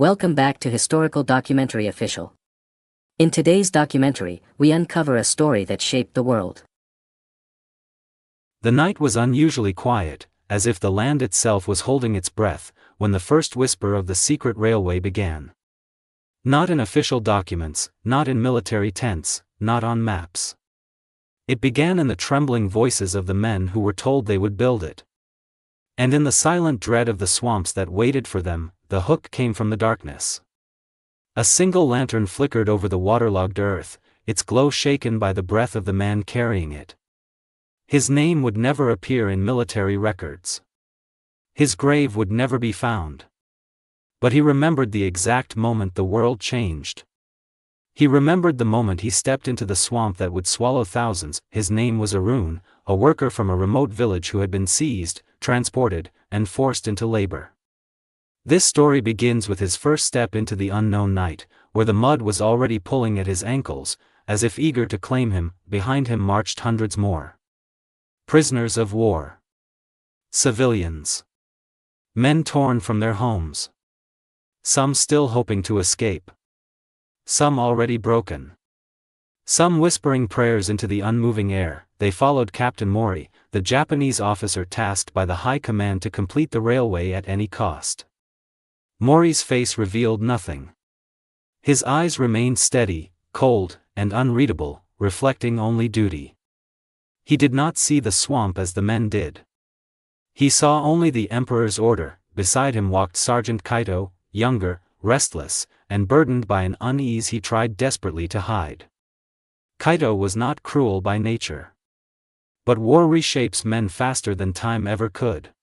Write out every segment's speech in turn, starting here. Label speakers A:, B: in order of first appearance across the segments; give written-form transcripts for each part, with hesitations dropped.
A: Welcome back to Historical Documentary Official. In today's documentary, we uncover a story that shaped the world.
B: The night was unusually quiet, as if the land itself was holding its breath, when the first whisper of the secret railway began. Not in official documents, not in military tents, not on maps. It began in the trembling voices of the men who were told they would build it. And in the silent dread of the swamps that waited for them, the hook came from the darkness. A single lantern flickered over the waterlogged earth, its glow shaken by the breath of the man carrying it. His name would never appear in military records. His grave would never be found. But he remembered the exact moment the world changed. He remembered the moment he stepped into the swamp that would swallow thousands. His name was Arun, a worker from a remote village who had been seized, transported, and forced into labor. This story begins with his first step into the unknown night, where the mud was already pulling at his ankles, as if eager to claim him. Behind him marched hundreds more. Prisoners of war. Civilians. Men torn from their homes. Some still hoping to escape. Some already broken. Some whispering prayers into the unmoving air. They followed Captain Mori, the Japanese officer tasked by the high command to complete the railway at any cost. Mori's face revealed nothing. His eyes remained steady, cold, and unreadable, reflecting only duty. He did not see the swamp as the men did. He saw only the Emperor's order. Beside him walked Sergeant Kaito, younger, restless, and burdened by an unease he tried desperately to hide. Kaito was not cruel by nature. But war reshapes men faster than time ever could.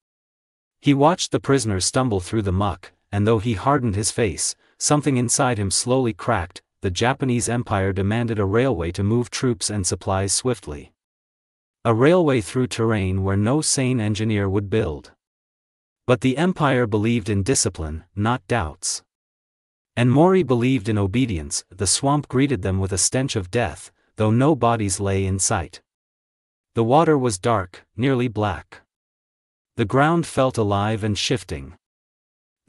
B: He watched the prisoners stumble through the muck, and though he hardened his face, something inside him slowly cracked. The Japanese Empire demanded a railway to move troops and supplies swiftly. A railway through terrain where no sane engineer would build. But the Empire believed in discipline, not doubts. And Mori believed in obedience. The swamp greeted them with a stench of death, though no bodies lay in sight. The water was dark, nearly black. The ground felt alive and shifting.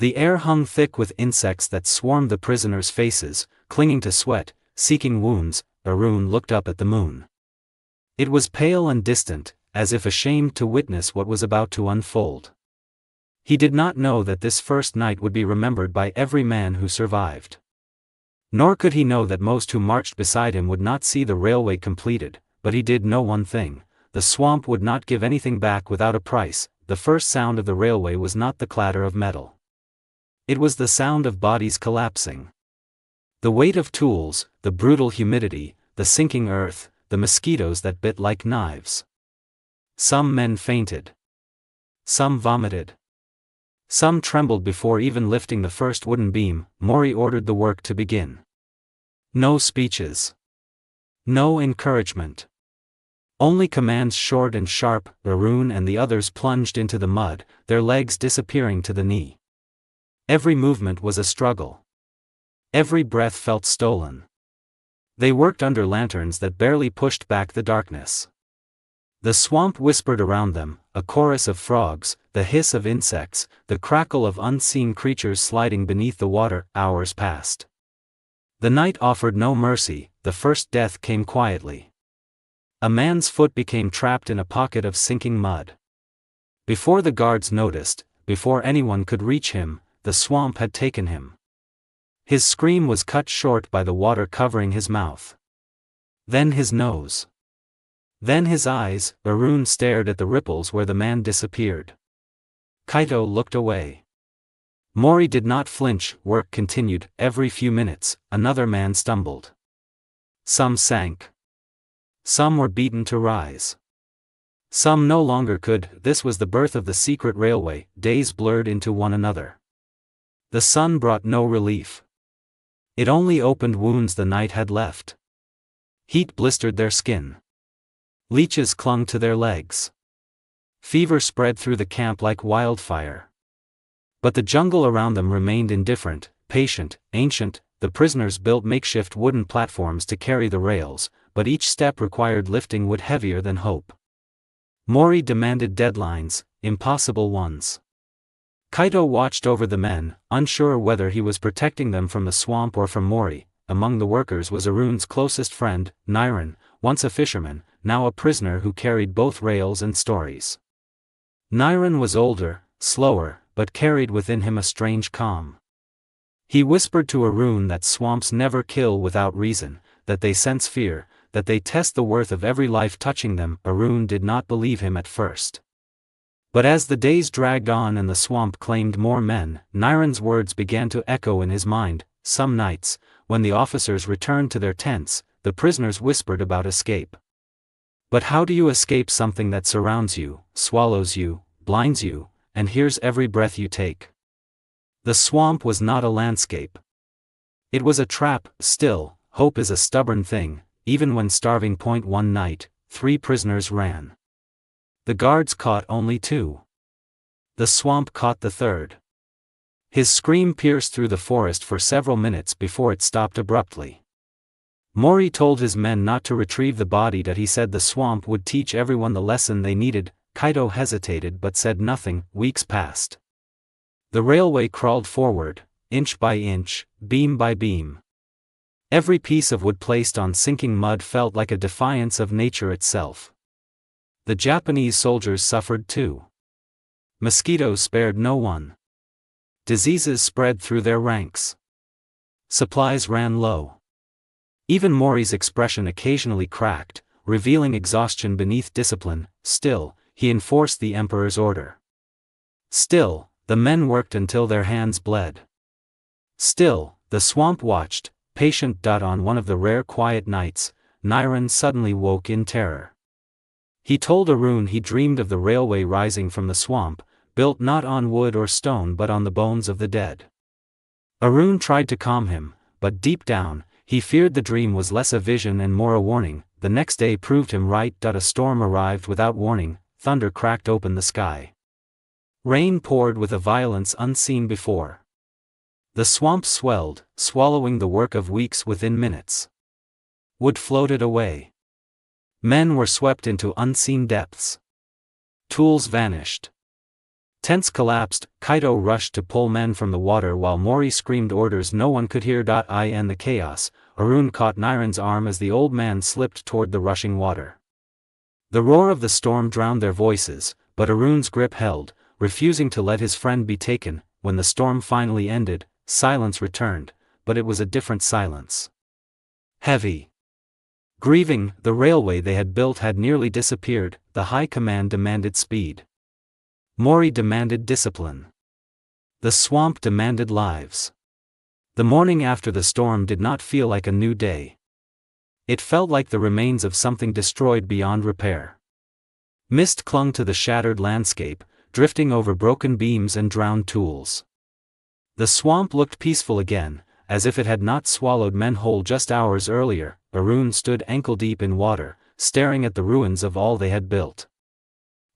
B: The air hung thick with insects that swarmed the prisoners' faces, clinging to sweat, seeking wounds. Arun looked up at the moon. It was pale and distant, as if ashamed to witness what was about to unfold. He did not know that this first night would be remembered by every man who survived. Nor could he know that most who marched beside him would not see the railway completed, but he did know one thing: the swamp would not give anything back without a price. The first sound of the railway was not the clatter of metal. It was the sound of bodies collapsing. The weight of tools, the brutal humidity, the sinking earth, the mosquitoes that bit like knives. Some men fainted. Some vomited. Some trembled before even lifting the first wooden beam. Mori ordered the work to begin. No speeches. No encouragement. Only commands short and sharp. Arun and the others plunged into the mud, their legs disappearing to the knee. Every movement was a struggle. Every breath felt stolen. They worked under lanterns that barely pushed back the darkness. The swamp whispered around them, a chorus of frogs, the hiss of insects, the crackle of unseen creatures sliding beneath the water. Hours passed. The night offered no mercy. The first death came quietly. A man's foot became trapped in a pocket of sinking mud. Before the guards noticed, before anyone could reach him, the swamp had taken him. His scream was cut short by the water covering his mouth. Then his nose. Then his eyes. Arun stared at the ripples where the man disappeared. Kaito looked away. Mori did not flinch. Work continued. Every few minutes, another man stumbled. Some sank. Some were beaten to rise. Some no longer could. This was the birth of the secret railway. Days blurred into one another. The sun brought no relief. It only opened wounds the night had left. Heat blistered their skin. Leeches clung to their legs. Fever spread through the camp like wildfire. But the jungle around them remained indifferent, patient, ancient. The prisoners built makeshift wooden platforms to carry the rails, but each step required lifting wood heavier than hope. Mori demanded deadlines, impossible ones. Kaito watched over the men, unsure whether he was protecting them from the swamp or from Mori. Among the workers was Arun's closest friend, Niren, once a fisherman, now a prisoner who carried both rails and stories. Niren was older, slower, but carried within him a strange calm. He whispered to Arun that swamps never kill without reason, that they sense fear, that they test the worth of every life touching them. Arun did not believe him at first. But as the days dragged on and the swamp claimed more men, Niren's words began to echo in his mind. Some nights, when the officers returned to their tents, the prisoners whispered about escape. But how do you escape something that surrounds you, swallows you, blinds you, and hears every breath you take? The swamp was not a landscape. It was a trap. Still, hope is a stubborn thing. Even when starving. One night, 3 prisoners ran. The guards caught only 2. The swamp caught the 3rd. His scream pierced through the forest for several minutes before it stopped abruptly. Mori told his men not to retrieve the body, that he said the swamp would teach everyone the lesson they needed. Kaito hesitated but said nothing. Weeks passed. The railway crawled forward, inch by inch, beam by beam. Every piece of wood placed on sinking mud felt like a defiance of nature itself. The Japanese soldiers suffered too. Mosquitoes spared no one. Diseases spread through their ranks. Supplies ran low. Even Mori's expression occasionally cracked, revealing exhaustion beneath discipline. Still, he enforced the emperor's order. Still, the men worked until their hands bled. Still, the swamp watched, patient. On one of the rare quiet nights, Niren suddenly woke in terror. He told Arun he dreamed of the railway rising from the swamp, built not on wood or stone but on the bones of the dead. Arun tried to calm him, but deep down, he feared the dream was less a vision and more a warning. The next day proved him right. A storm arrived without warning. Thunder cracked open the sky. Rain poured with a violence unseen before. The swamp swelled, swallowing the work of weeks within minutes. Wood floated away. Men were swept into unseen depths. Tools vanished. Tents collapsed. Kaito rushed to pull men from the water while Mori screamed orders no one could hear. In the chaos, Arun caught Niren's arm as the old man slipped toward the rushing water. The roar of the storm drowned their voices, but Arun's grip held, refusing to let his friend be taken. When the storm finally ended, silence returned, but it was a different silence. Heavy. Grieving. The railway they had built had nearly disappeared. The high command demanded speed. Mori demanded discipline. The swamp demanded lives. The morning after the storm did not feel like a new day. It felt like the remains of something destroyed beyond repair. Mist clung to the shattered landscape, drifting over broken beams and drowned tools. The swamp looked peaceful again, as if it had not swallowed men whole just hours earlier. Arun stood ankle-deep in water, staring at the ruins of all they had built.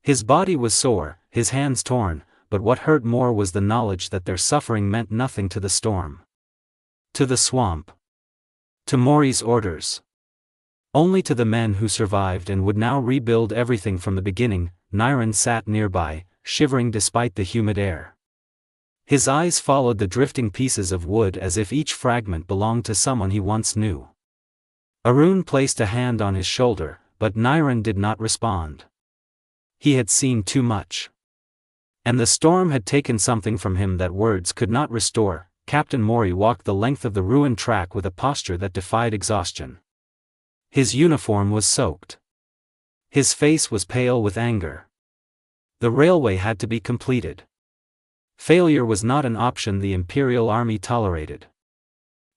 B: His body was sore, his hands torn, but what hurt more was the knowledge that their suffering meant nothing to the storm. To the swamp. To Mori's orders. Only to the men who survived and would now rebuild everything from the beginning. Niren sat nearby, shivering despite the humid air. His eyes followed the drifting pieces of wood as if each fragment belonged to someone he once knew. Arun placed a hand on his shoulder, but Niren did not respond. He had seen too much. And the storm had taken something from him that words could not restore. Captain Mori walked the length of the ruined track with a posture that defied exhaustion. His uniform was soaked. His face was pale with anger. The railway had to be completed. Failure was not an option the Imperial Army tolerated.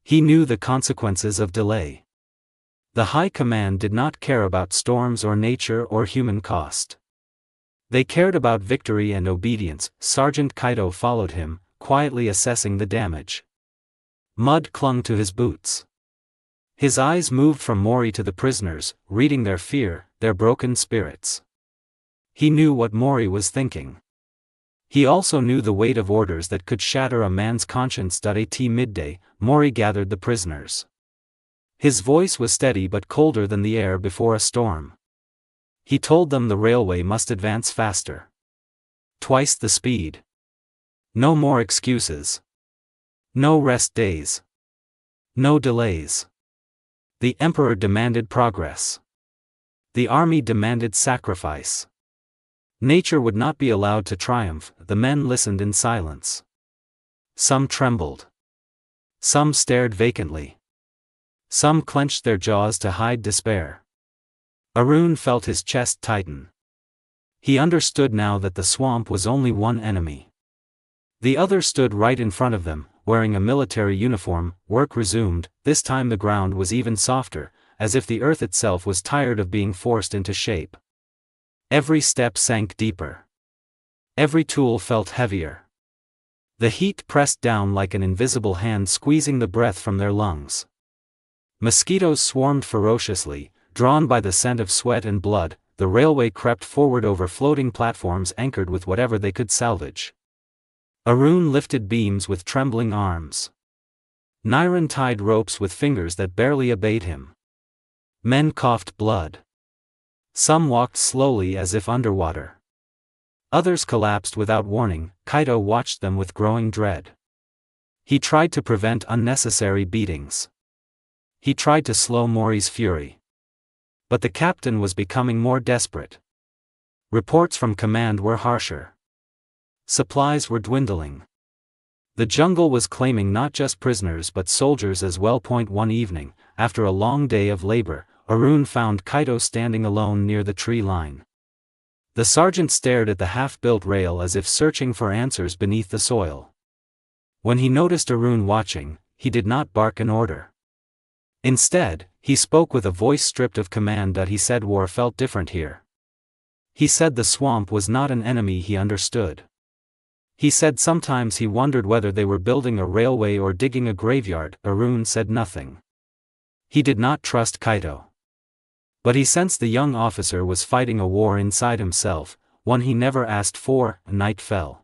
B: He knew the consequences of delay. The High Command did not care about storms or nature or human cost. They cared about victory and obedience. Sergeant Kaito followed him, quietly assessing the damage. Mud clung to his boots. His eyes moved from Mori to the prisoners, reading their fear, their broken spirits. He knew what Mori was thinking. He also knew the weight of orders that could shatter a man's conscience. At midday, Mori gathered the prisoners. His voice was steady but colder than the air before a storm. He told them the railway must advance faster. Twice the speed. No more excuses. No rest days. No delays. The emperor demanded progress. The army demanded sacrifice. Nature would not be allowed to triumph. The men listened in silence. Some trembled. Some stared vacantly. Some clenched their jaws to hide despair. Arun felt his chest tighten. He understood now that the swamp was only one enemy. The other stood right in front of them, wearing a military uniform. Work resumed. This time the ground was even softer, as if the earth itself was tired of being forced into shape. Every step sank deeper. Every tool felt heavier. The heat pressed down like an invisible hand squeezing the breath from their lungs. Mosquitoes swarmed ferociously, drawn by the scent of sweat and blood. The railway crept forward over floating platforms anchored with whatever they could salvage. Arun lifted beams with trembling arms. Niran tied ropes with fingers that barely obeyed him. Men coughed blood. Some walked slowly as if underwater. Others collapsed without warning. Kaito watched them with growing dread. He tried to prevent unnecessary beatings. He tried to slow Mori's fury. But the captain was becoming more desperate. Reports from command were harsher. Supplies were dwindling. The jungle was claiming not just prisoners but soldiers as well. One evening, after a long day of labor, Arun found Kaito standing alone near the tree line. The sergeant stared at the half-built rail as if searching for answers beneath the soil. When he noticed Arun watching, he did not bark an order. Instead, he spoke with a voice stripped of command. He said war felt different here. He said the swamp was not an enemy he understood. He said sometimes he wondered whether they were building a railway or digging a graveyard. Arun said nothing. He did not trust Kaito. But he sensed the young officer was fighting a war inside himself, one he never asked for. Night fell.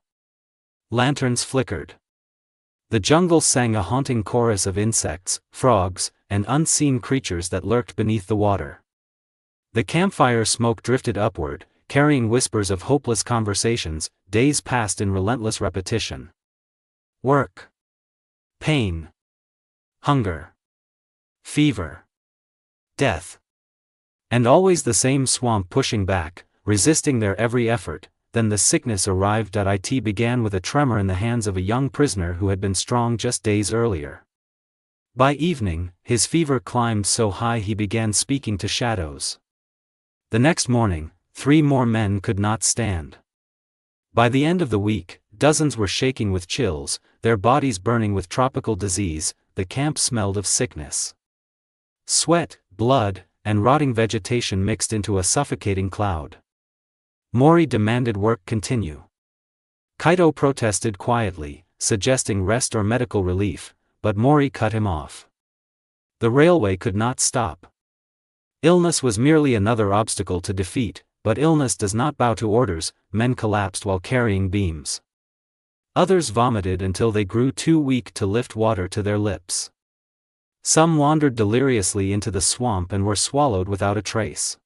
B: Lanterns flickered. The jungle sang a haunting chorus of insects, frogs, and unseen creatures that lurked beneath the water. The campfire smoke drifted upward, carrying whispers of hopeless conversations. Days passed in relentless repetition. Work. Pain. Hunger. Fever. Death. And always the same swamp pushing back, resisting their every effort. Then the sickness arrived. It began with a tremor in the hands of a young prisoner who had been strong just days earlier. By evening, his fever climbed so high he began speaking to shadows. The next morning, 3 more men could not stand. By the end of the week, dozens were shaking with chills, their bodies burning with tropical disease. The camp smelled of sickness. Sweat, blood, and rotting vegetation mixed into a suffocating cloud. Mori demanded work continue. Kaito protested quietly, suggesting rest or medical relief, but Mori cut him off. The railway could not stop. Illness was merely another obstacle to defeat, but illness does not bow to orders. Men collapsed while carrying beams. Others vomited until they grew too weak to lift water to their lips. Some wandered deliriously into the swamp and were swallowed without a trace.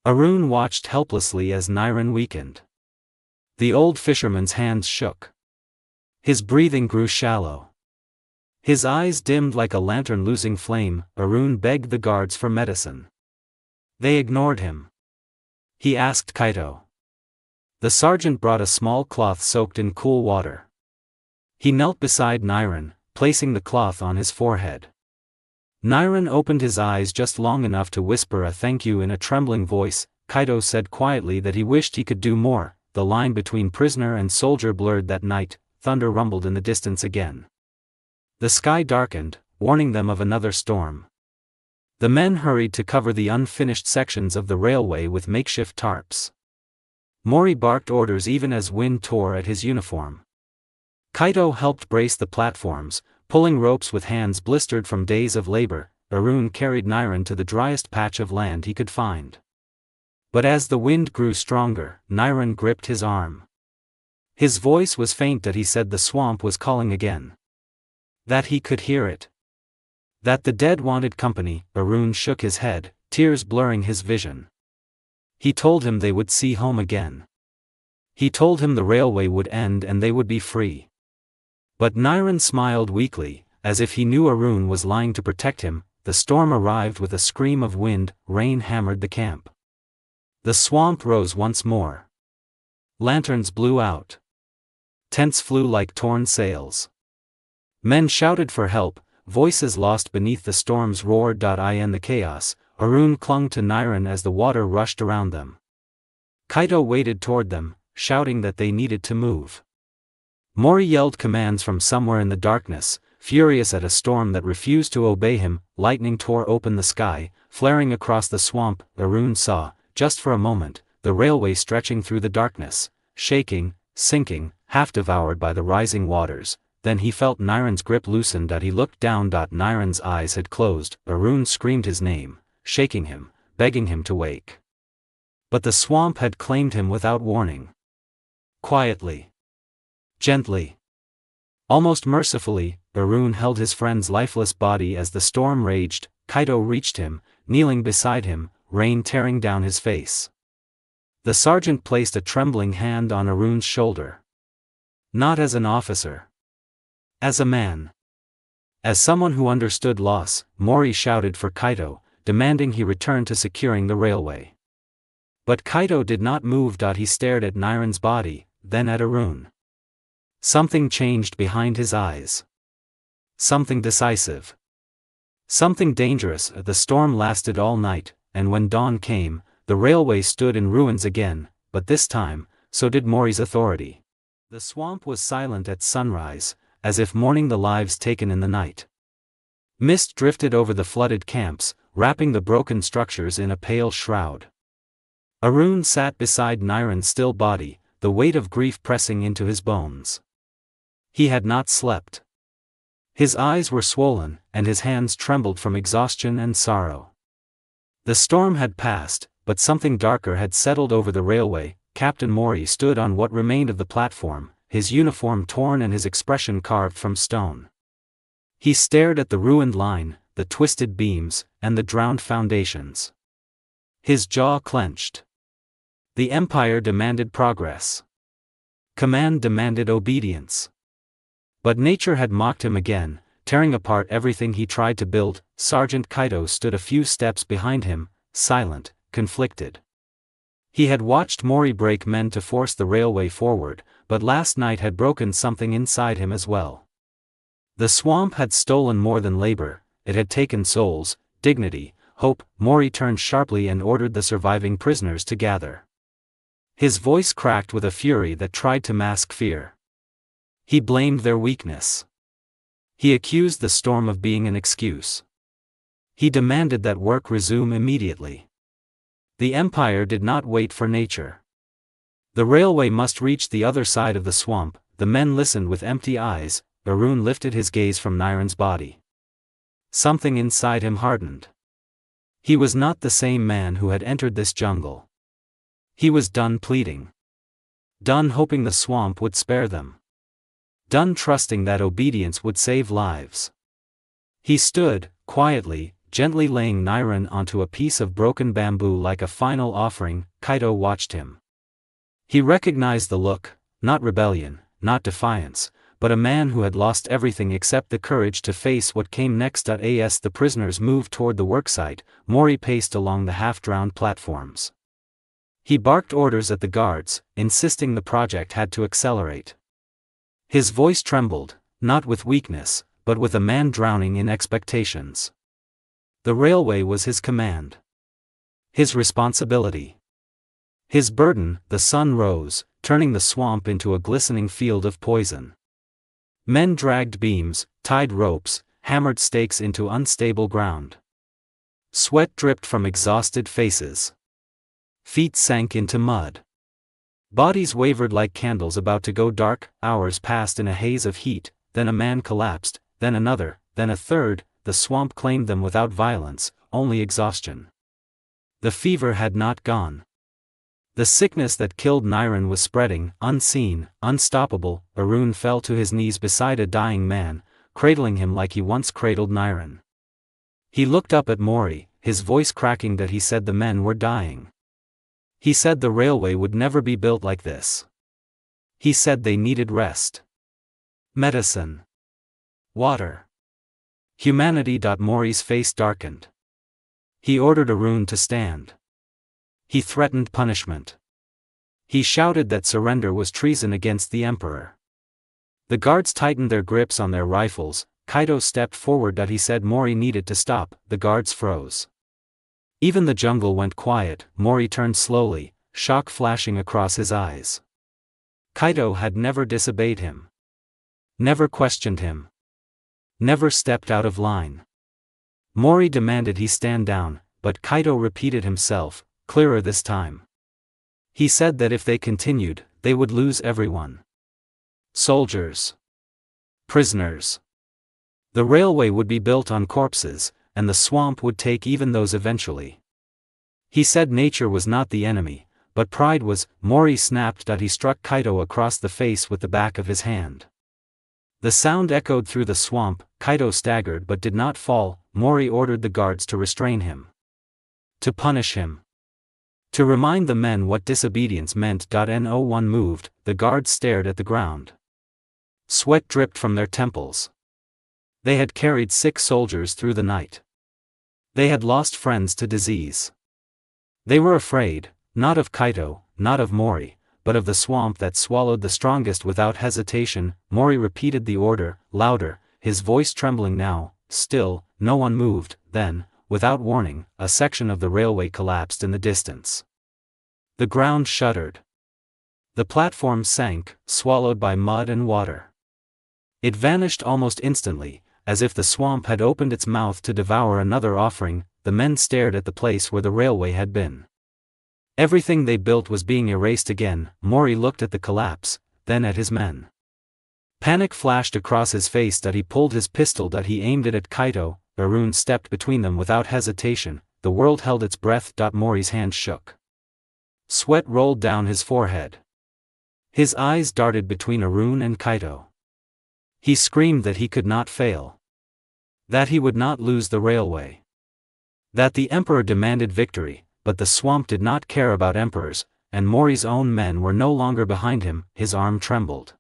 B: Arun watched helplessly as Niran weakened. The old fisherman's hands shook. His breathing grew shallow. His eyes dimmed like a lantern losing flame. Arun begged the guards for medicine. They ignored him. He asked Kaito. The sergeant brought a small cloth soaked in cool water. He knelt beside Niran, placing the cloth on his forehead. Niran opened his eyes just long enough to whisper a thank you in a trembling voice. Kaito said quietly that he wished he could do more. The line between prisoner and soldier blurred that night. Thunder rumbled in the distance again. The sky darkened, warning them of another storm. The men hurried to cover the unfinished sections of the railway with makeshift tarps. Mori barked orders even as wind tore at his uniform. Kaito helped brace the platforms, pulling ropes with hands blistered from days of labor. Arun carried Niran to the driest patch of land he could find. But as the wind grew stronger, Niran gripped his arm. His voice was faint. He said the swamp was calling again. That he could hear it. That the dead wanted company. Arun shook his head, tears blurring his vision. He told him they would see home again. He told him the railway would end and they would be free. But Niren smiled weakly, as if he knew Arun was lying to protect him. The storm arrived with a scream of wind, rain hammered the camp. The swamp rose once more. Lanterns blew out. Tents flew like torn sails. Men shouted for help, voices lost beneath the storm's roar. In the chaos, Arun clung to Niren as the water rushed around them. Kaito waded toward them, shouting that they needed to move. Mori yelled commands from somewhere in the darkness, furious at a storm that refused to obey him. Lightning tore open the sky, flaring across the swamp. Arun saw, just for a moment, the railway stretching through the darkness, shaking, sinking, half devoured by the rising waters. Then he felt Niren's grip loosen. He looked down. Niren's eyes had closed. Arun screamed his name, shaking him, begging him to wake. But the swamp had claimed him without warning. Quietly, gently, almost mercifully, Arun held his friend's lifeless body as the storm raged. Kaito reached him, kneeling beside him, rain tearing down his face. The sergeant placed a trembling hand on Arun's shoulder. Not as an officer. As a man. As someone who understood loss, Mori shouted for Kaito, demanding he return to securing the railway. But Kaito did not move. He stared at Niren's body, then at Arun. Something changed behind his eyes. Something decisive. Something dangerous. The storm lasted all night, and when dawn came, the railway stood in ruins again, but this time, so did Mori's authority. The swamp was silent at sunrise, as if mourning the lives taken in the night. Mist drifted over the flooded camps, wrapping the broken structures in a pale shroud. Arun sat beside Niren's still body, the weight of grief pressing into his bones. He had not slept. His eyes were swollen, and his hands trembled from exhaustion and sorrow. The storm had passed, but something darker had settled over the railway. Captain Mori stood on what remained of the platform, his uniform torn and his expression carved from stone. He stared at the ruined line, the twisted beams, and the drowned foundations. His jaw clenched. The Empire demanded progress. Command demanded obedience. But nature had mocked him again, tearing apart everything he tried to build. Sergeant Kaito stood a few steps behind him, silent, conflicted. He had watched Mori break men to force the railway forward, but last night had broken something inside him as well. The swamp had stolen more than labor, it had taken souls, dignity, hope. Mori turned sharply and ordered the surviving prisoners to gather. His voice cracked with a fury that tried to mask fear. He blamed their weakness. He accused the storm of being an excuse. He demanded that work resume immediately. The Empire did not wait for nature. The railway must reach the other side of the swamp. The men listened with empty eyes. Arun lifted his gaze from Niren's body. Something inside him hardened. He was not the same man who had entered this jungle. He was done pleading. Done hoping the swamp would spare them. Done trusting that obedience would save lives. He stood, quietly, gently laying Niren onto a piece of broken bamboo like a final offering. Kaito watched him. He recognized the look, not rebellion, not defiance, but a man who had lost everything except the courage to face what came next. As the prisoners moved toward the worksite, Mori paced along the half-drowned platforms. He barked orders at the guards, insisting the project had to accelerate. His voice trembled, not with weakness, but with a man drowning in expectations. The railway was his command. His responsibility. His burden. The sun rose, turning the swamp into a glistening field of poison. Men dragged beams, tied ropes, hammered stakes into unstable ground. Sweat dripped from exhausted faces. Feet sank into mud. Bodies wavered like candles about to go dark. Hours passed in a haze of heat, then a man collapsed, then another, then a third. The swamp claimed them without violence, only exhaustion. The fever had not gone. The sickness that killed Niren was spreading, unseen, unstoppable. Arun fell to his knees beside a dying man, cradling him like he once cradled Niren. He looked up at Mori, his voice cracking. He said the men were dying. He said the railway would never be built like this. He said they needed rest. Medicine. Water. Humanity. Mori's face darkened. He ordered Arun to stand. He threatened punishment. He shouted that surrender was treason against the emperor. The guards tightened their grips on their rifles. Kaido stepped forward. He said Mori needed to stop. The guards froze. Even the jungle went quiet. Mori turned slowly, shock flashing across his eyes. Kaido had never disobeyed him. Never questioned him. Never stepped out of line. Mori demanded he stand down, but Kaido repeated himself, clearer this time. He said that if they continued, they would lose everyone. Soldiers. Prisoners. The railway would be built on corpses, and the swamp would take even those eventually. He said nature was not the enemy, but pride was. Mori snapped. He struck Kaido across the face with the back of his hand. The sound echoed through the swamp. Kaido staggered but did not fall. Mori ordered the guards to restrain him. To punish him. To remind the men what disobedience meant. No one moved. The guards stared at the ground. Sweat dripped from their temples. They had carried sick soldiers through the night. They had lost friends to disease. They were afraid, not of Kaido, not of Mori, but of the swamp that swallowed the strongest without hesitation. Mori repeated the order, louder, his voice trembling now. Still, no one moved. Then, without warning, a section of the railway collapsed in the distance. The ground shuddered. The platform sank, swallowed by mud and water. It vanished almost instantly, as if the swamp had opened its mouth to devour another offering. The men stared at the place where the railway had been. Everything they built was being erased again. Mori looked at the collapse, then at his men. Panic flashed across his face. He pulled his pistol. He aimed it at Kaido. Arun stepped between them without hesitation. The world held its breath. Mori's hand shook. Sweat rolled down his forehead. His eyes darted between Arun and Kaido. He screamed that he could not fail. That he would not lose the railway. That the emperor demanded victory, but the swamp did not care about emperors, and Mori's own men were no longer behind him. His arm trembled.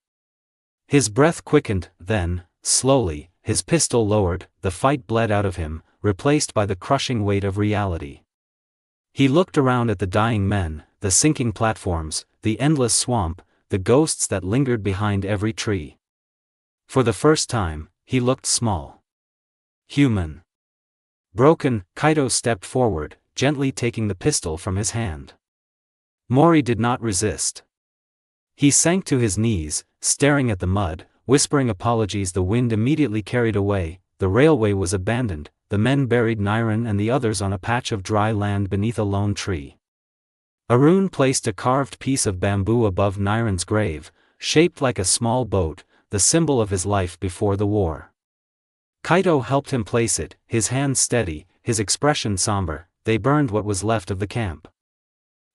B: His breath quickened. Then, slowly, his pistol lowered. The fight bled out of him, replaced by the crushing weight of reality. He looked around at the dying men, the sinking platforms, the endless swamp, the ghosts that lingered behind every tree. For the first time, he looked small. Human. Broken. Kaido stepped forward, gently taking the pistol from his hand. Mori did not resist. He sank to his knees, staring at the mud, whispering apologies. The wind immediately carried away. The railway was abandoned. The men buried Niran and the others on a patch of dry land beneath a lone tree. Arun placed a carved piece of bamboo above Niran's grave, shaped like a small boat, the symbol of his life before the war. Kaido helped him place it, his hands steady, his expression somber. They burned what was left of the camp.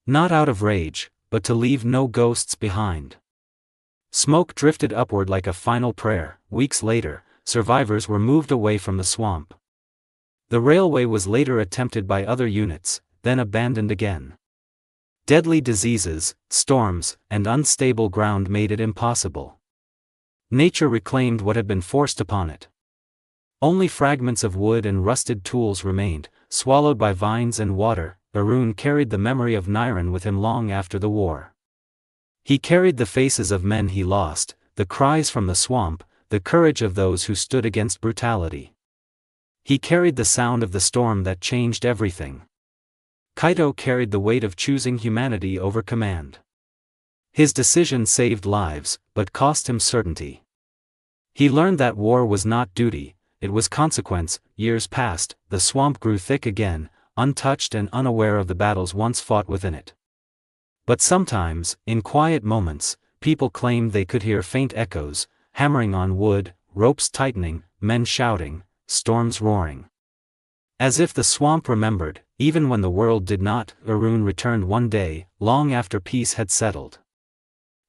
B: Not out of rage, but to leave no ghosts behind. Smoke drifted upward like a final prayer. Weeks later, survivors were moved away from the swamp. The railway was later attempted by other units, then abandoned again. Deadly diseases, storms, and unstable ground made it impossible. Nature reclaimed what had been forced upon it. Only fragments of wood and rusted tools remained, swallowed by vines and water. Arun carried the memory of Niran with him long after the war. He carried the faces of men he lost, the cries from the swamp, the courage of those who stood against brutality. He carried the sound of the storm that changed everything. Kaido carried the weight of choosing humanity over command. His decision saved lives, but cost him certainty. He learned that war was not duty, it was consequence. Years passed, the swamp grew thick again, untouched and unaware of the battles once fought within it. But sometimes, in quiet moments, people claimed they could hear faint echoes, hammering on wood, ropes tightening, men shouting, storms roaring. As if the swamp remembered, even when the world did not. Arun returned one day, long after peace had settled.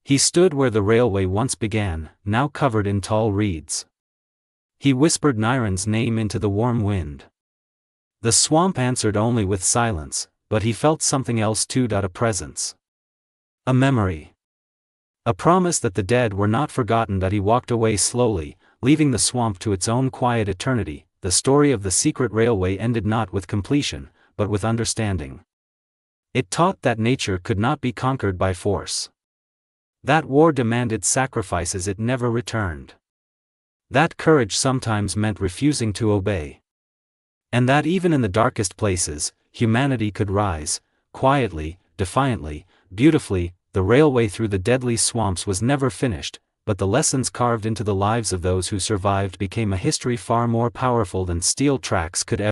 B: He stood where the railway once began, now covered in tall reeds. He whispered Niran's name into the warm wind. The swamp answered only with silence, but he felt something else too. A presence. A memory. A promise that the dead were not forgotten, that he walked away slowly, leaving the swamp to its own quiet eternity. The story of the secret railway ended not with completion, but with understanding. It taught that nature could not be conquered by force. That war demanded sacrifices it never returned. That courage sometimes meant refusing to obey. And that even in the darkest places, humanity could rise, quietly, defiantly, beautifully. The railway through the deadly swamps was never finished, but the lessons carved into the lives of those who survived became a history far more powerful than steel tracks could ever